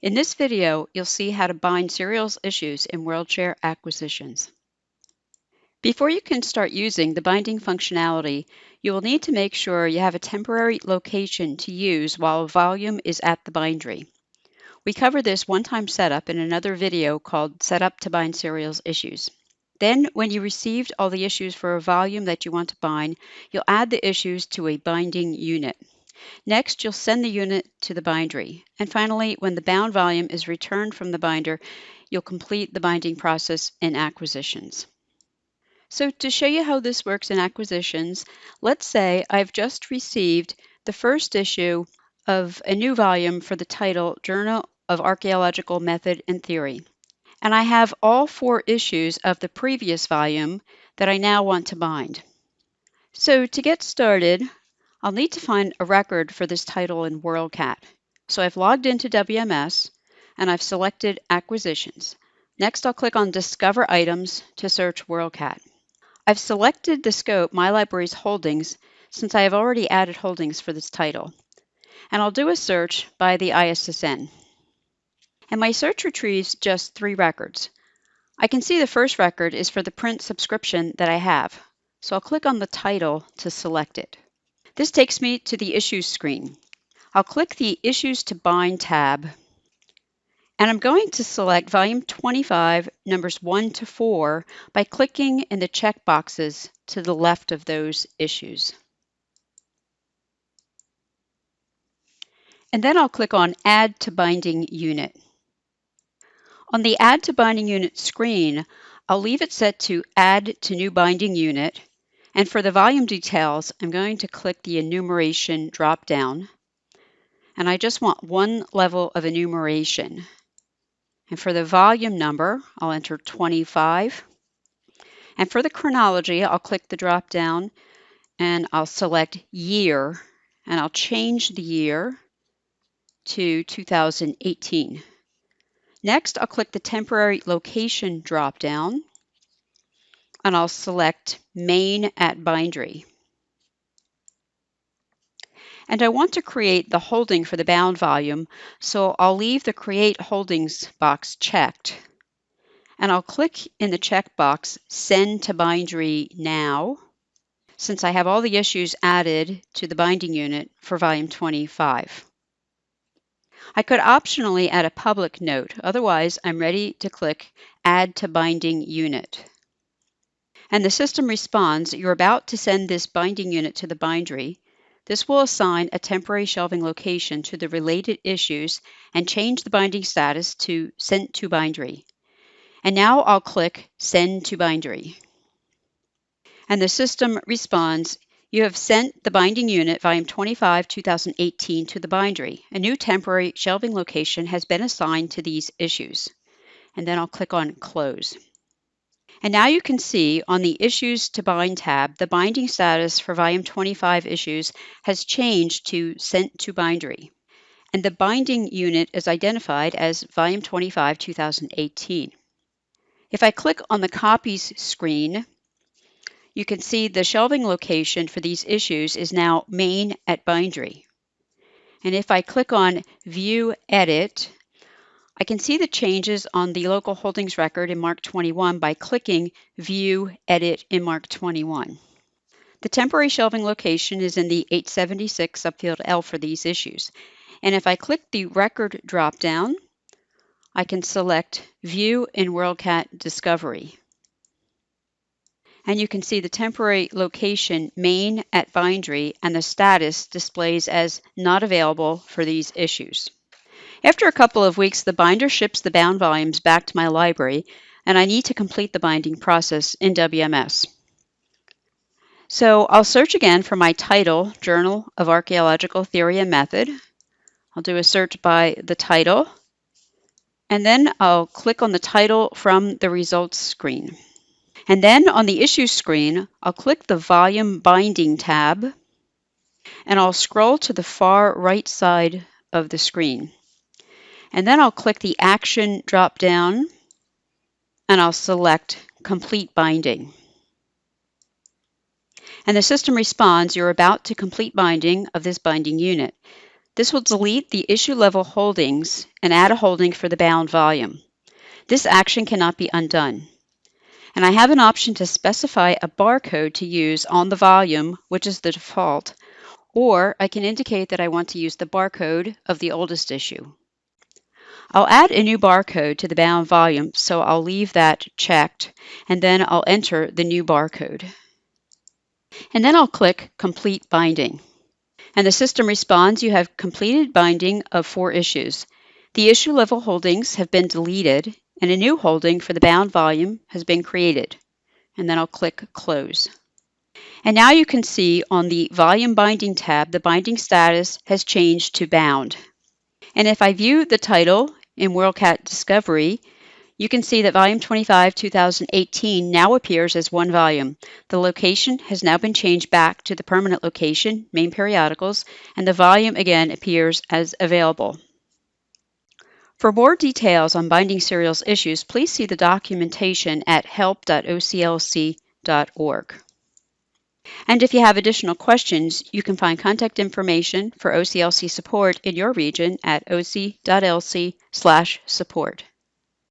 In this video, you'll see how to bind serials issues in WorldShare acquisitions. Before you can start using the binding functionality, you will need to make sure you have a temporary location to use while a volume is at the bindery. We cover this one-time setup in another video called Setup to Bind Serials Issues. Then, when you received all the issues for a volume that you want to bind, you'll add the issues to a binding unit. Next, you'll send the unit to the bindery. And finally, when the bound volume is returned from the binder, you'll complete the binding process in acquisitions. So to show you how this works in acquisitions, let's say I've just received the first issue of a new volume for the title Journal of Archaeological Method and Theory. And I have all 4 issues of the previous volume that I now want to bind. So to get started, I'll need to find a record for this title in WorldCat. So I've logged into WMS and I've selected Acquisitions. Next, I'll click on Discover Items to search WorldCat. I've selected the scope My Libraries Holdings since I have already added holdings for this title. And I'll do a search by the ISSN. And my search retrieves just 3 records. I can see the first record is for the print subscription that I have. So I'll click on the title to select it. This takes me to the Issues screen. I'll click the Issues to Bind tab, and I'm going to select Volume 25, numbers 1 to 4 by clicking in the checkboxes to the left of those issues. And then I'll click on Add to Binding Unit. On the Add to Binding Unit screen, I'll leave it set to Add to New Binding Unit, and for the volume details, I'm going to click the Enumeration drop-down. And I just want one level of enumeration. And for the volume number, I'll enter 25. And for the chronology, I'll click the drop down and I'll select year, and I'll change the year to 2018. Next, I'll click the temporary location drop down and I'll select Main at Bindery. And I want to create the holding for the bound volume, so I'll leave the Create Holdings box checked. And I'll click in the checkbox Send to Bindery Now, since I have all the issues added to the binding unit for volume 25. I could optionally add a public note, otherwise I'm ready to click Add to Binding Unit. And the system responds, you're about to send this binding unit to the bindery. This will assign a temporary shelving location to the related issues and change the binding status to Sent to Bindery. And now I'll click Send to Bindery. And the system responds, you have sent the binding unit, volume 25, 2018, to the bindery. A new temporary shelving location has been assigned to these issues. And then I'll click on Close. And now you can see on the Issues to Bind tab, the binding status for volume 25 issues has changed to Sent to Bindery. And the binding unit is identified as volume 25, 2018. If I click on the Copies screen, you can see the shelving location for these issues is now Main at Bindery. And if I click on View Edit, I can see the changes on the local holdings record in MARC 21 by clicking View Edit in MARC 21. The temporary shelving location is in the 876 subfield L for these issues. And if I click the Record drop-down, I can select View in WorldCat Discovery. And you can see the temporary location Main at Bindery and the status displays as not available for these issues. After a couple of weeks, the binder ships the bound volumes back to my library, and I need to complete the binding process in WMS. So I'll search again for my title, Journal of Archaeological Theory and Method. I'll do a search by the title, and then I'll click on the title from the results screen. And then on the Issues screen, I'll click the Volume Binding tab, and I'll scroll to the far right side of the screen. And then I'll click the Action drop-down, and I'll select Complete Binding. And the system responds, you're about to complete binding of this binding unit. This will delete the issue level holdings and add a holding for the bound volume. This action cannot be undone. And I have an option to specify a barcode to use on the volume, which is the default, or I can indicate that I want to use the barcode of the oldest issue. I'll add a new barcode to the bound volume, so I'll leave that checked, and then I'll enter the new barcode. And then I'll click Complete Binding. And the system responds, you have completed binding of 4 issues. The issue level holdings have been deleted, and a new holding for the bound volume has been created. And then I'll click Close. And now you can see on the Volume Binding tab, the binding status has changed to Bound. And if I view the title in WorldCat Discovery, you can see that Volume 25, 2018 now appears as one volume. The location has now been changed back to the permanent location, Main Periodicals, and the volume again appears as available. For more details on binding serials issues, please see the documentation at help.oclc.org. And if you have additional questions, you can find contact information for OCLC support in your region at oc.lc/support.